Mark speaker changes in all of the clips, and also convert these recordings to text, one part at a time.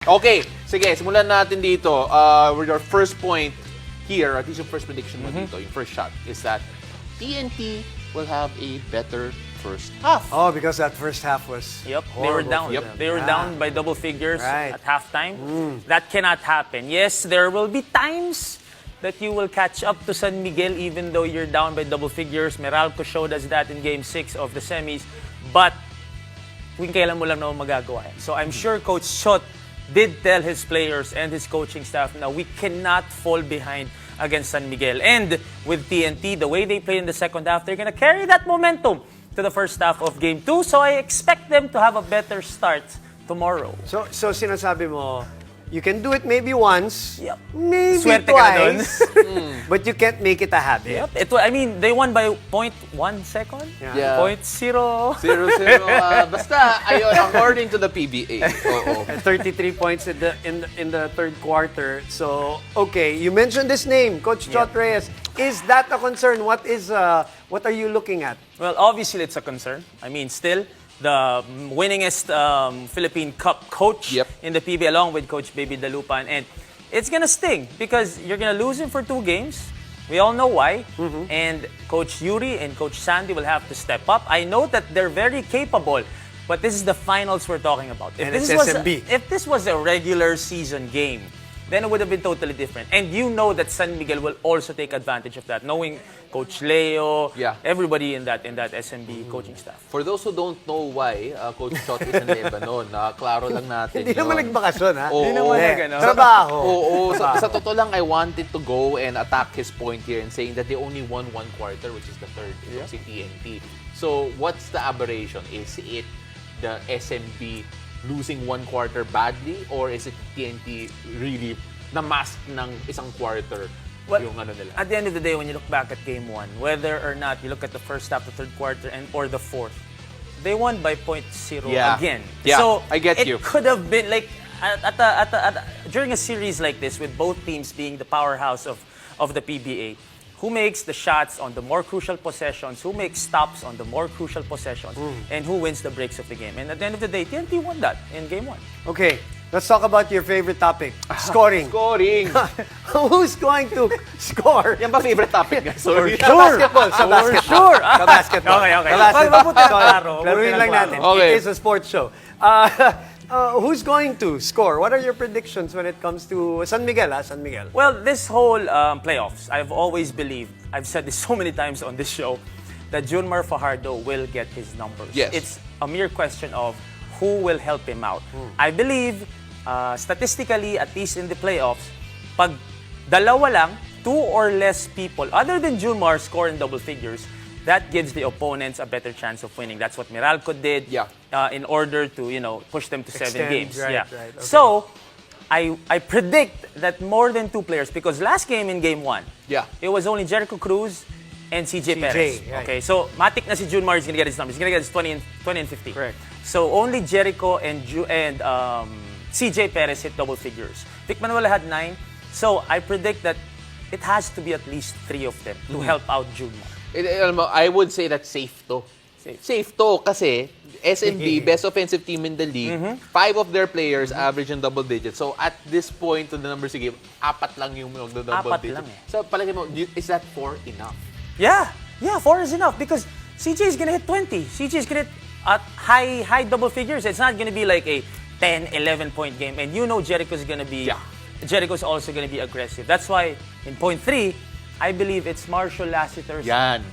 Speaker 1: Okay, sige, simulan natin dito. With your first point here, at least yung first prediction mo dito, yung first shot, is that TNT will have a better first half.
Speaker 2: Oh, because that first half was
Speaker 3: They were down. They were down by double figures at halftime. That cannot happen. Yes, there will be times that you will catch up to San Miguel even though you're down by double figures. Meralco showed us that in Game 6 of the semis. But kung kailan mo lang naman magagawa yan. So I'm sure Coach Shot did tell his players and his coaching staff na we cannot fall behind against San Miguel. And with TNT, the way they play in the second half, they're gonna carry that momentum to the first half of Game 2. So I expect them to have a better start tomorrow.
Speaker 2: So sinasabi mo, you can do it maybe once, maybe
Speaker 3: Swerte ka na dun.
Speaker 2: twice, but you can't make it a habit.
Speaker 3: I mean, they won by 0.1 second?
Speaker 1: Yeah.
Speaker 3: 0.0.
Speaker 1: 0-0. Basta, ayun, according to the PBA. Oo.
Speaker 2: 33 points in the third quarter. So, okay, you mentioned this name, Coach Chot Reyes. Is that a concern? What are you looking at?
Speaker 3: Well, obviously it's a concern. I mean, still, the winningest Philippine Cup coach in the PBA along with Coach Baby Dalupan. And it's going to sting because you're going to lose him for 2 games. We all know why. And Coach Yuri and Coach Sandy will have to step up. I know that they're very capable, but this is the finals we're talking about.
Speaker 2: And it's SMB.
Speaker 3: If this was a regular season game, then it would have been totally different. And you know that San Miguel will also take advantage of that, knowing Coach Leo, everybody in that SMB coaching staff.
Speaker 1: For those who don't know why Coach Shot is in Lebanon, klaro lang natin.
Speaker 2: Hindi naman nagbakasyon, ha?
Speaker 1: Oo.
Speaker 3: Hindi naman nag-ano.
Speaker 2: Trabaho.
Speaker 1: Oo. Sa totoo lang, I wanted to go and attack his point here and saying that they only won 1 quarter, which is the third, si TNT. So, what's the aberration? Is it the SMB losing 1 quarter badly, or is it TNT really na-mask ng isang quarter yung ano nila?
Speaker 3: At the end of the day, when you look back at Game 1, whether or not you look at the first half, the third quarter, or the fourth, they won by 0.0 again.
Speaker 1: Yeah,
Speaker 3: so
Speaker 1: I get you.
Speaker 3: It could have been like during a series like this, with both teams being the powerhouse of the PBA, who makes the shots on the more crucial possessions, who makes stops on the more crucial possessions, and who wins the breaks of the game. And at the end of the day, TNT won that in Game 1.
Speaker 2: Okay, let's talk about your favorite topic, scoring.
Speaker 1: Scoring!
Speaker 2: Who's going to score?
Speaker 1: Yan ba favorite topic? Sorry.
Speaker 2: Sa basketball. Sa basketball. Sa basketball.
Speaker 3: Okay.
Speaker 2: Sa basketball.
Speaker 3: Mabuti na klaro.
Speaker 2: Laruin lang natin.
Speaker 1: Okay.
Speaker 2: It is a sports show. Who's going to score? What are your predictions when it comes to San Miguel? San Miguel.
Speaker 3: Well, this whole playoffs, I've always believed, I've said this so many times on this show, that Junmar Fajardo will get his numbers.
Speaker 1: Yes.
Speaker 3: It's a mere question of who will help him out. I believe, statistically, at least in the playoffs, pag dalawa lang, 2 or less people, other than Junmar, score in double figures, that gives the opponents a better chance of winning. That's what Meralco did in order to, push them to 7 games.
Speaker 2: Right, okay.
Speaker 3: So, I predict that more than 2 players, because last game in Game 1, it was only Jericho Cruz and CJ Perez.
Speaker 2: right.
Speaker 3: Okay, so matik na si Junmar is going to get his numbers. He's going to get his 20 and 50.
Speaker 2: Correct.
Speaker 3: So only Jericho and CJ Perez hit double figures. Vic Manuel had 9. So I predict that it has to be at least 3 of them to help out Junmar.
Speaker 1: I would say that's safe to. Safe to kasi SMB, best offensive team in the league, 5 of their players average in double digits. So at this point to the numbers game, 4 lang yung double
Speaker 3: Apat
Speaker 1: digits.
Speaker 3: lang eh.
Speaker 1: So palagi mo, is that 4 enough?
Speaker 3: Yeah, 4 is enough because CJ is gonna hit 20. CJ is gonna hit at high double figures. It's not gonna be like a 10, 11 point game. And Jericho's gonna be Jericho's also gonna be aggressive. That's why in point 3, I believe it's Marshall Lassiter's.
Speaker 1: Yan.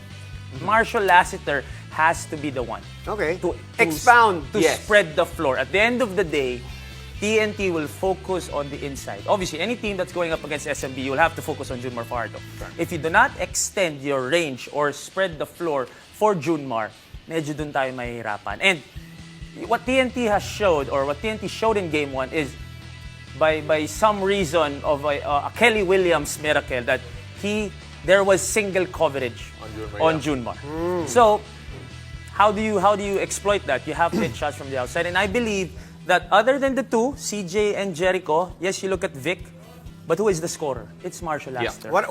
Speaker 3: Marshall Lassiter has to be the one.
Speaker 2: Okay.
Speaker 3: To
Speaker 2: expound.
Speaker 3: To spread the floor. At the end of the day, TNT will focus on the inside. Obviously, any team that's going up against SMB, you will have to focus on Junmar Fajardo. If you do not extend your range or spread the floor for Junmar, medyo dun tayo mahihirapan. And what TNT has showed, or what TNT showed in Game 1 is by some reason of a Kelly Williams miracle that there was single coverage on Junmar. So, how do you exploit that? You have to hit shots from the outside. And I believe that other than the 2, CJ and Jericho, yes, you look at Vic, But who is the scorer? It's Marshall Laster.
Speaker 2: What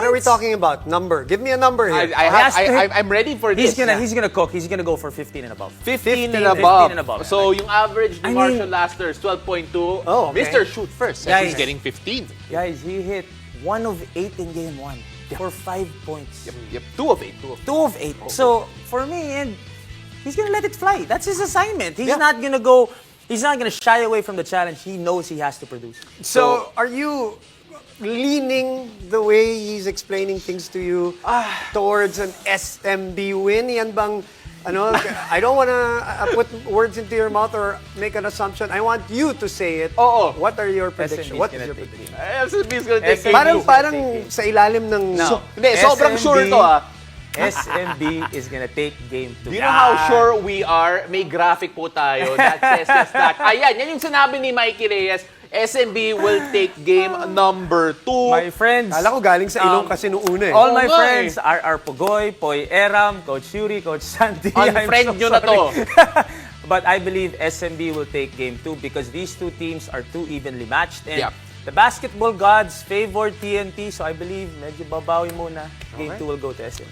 Speaker 2: are we talking about? Number. Give me a number here.
Speaker 1: I'm ready for this.
Speaker 3: He's gonna cook. He's gonna go for 15 and above.
Speaker 1: 15 and above.
Speaker 3: 15 and above.
Speaker 1: So yung average ni
Speaker 3: I mean-
Speaker 1: Marshall Laster is 12.2.
Speaker 2: Oh, okay.
Speaker 1: Mr. Shoot First says
Speaker 3: Guys.
Speaker 1: he's getting 15.
Speaker 3: Guys, he hit 1 of 8 in game 1 for 5 points.
Speaker 1: Yep, 2 of 8.
Speaker 3: 2 of 8. So for me, and he's gonna let it fly. That's his assignment. He's not gonna go. He's not gonna shy away from the challenge. He knows he has to produce.
Speaker 2: So, are you leaning the way he's explaining things to you towards an SMB win? Yan bang, I don't want to put words into your mouth or make an assumption. I want you to say it.
Speaker 1: Oo.
Speaker 2: What are your predictions?
Speaker 3: SMB
Speaker 2: What
Speaker 3: is
Speaker 2: is your
Speaker 3: gonna take
Speaker 2: prediction?
Speaker 1: SMB is gonna take
Speaker 3: SMB.
Speaker 1: game
Speaker 2: Parang
Speaker 1: two.
Speaker 2: sa ilalim ng...
Speaker 1: Hindi, sobrang sure to
Speaker 3: SMB is gonna take game 2.
Speaker 1: You know how sure we are? May graphic po tayo that says just that. Ayan, yan yung sinabi ni Mikee Reyes. SMB will take game number 2.
Speaker 3: My friends,
Speaker 2: Kala ko galing sa ilong kasi noong una eh.
Speaker 3: all my
Speaker 1: Oo nga
Speaker 3: friends are Pugoy, Poy Eram, Coach Yuri, Coach Santi.
Speaker 1: Unfriend nyo na to.
Speaker 3: But I believe SMB will take game 2 because these two teams are too evenly matched. And
Speaker 1: Yep.
Speaker 3: the basketball gods favored TNT, so I believe medyo babawi muna. Game 2 will go to SMB.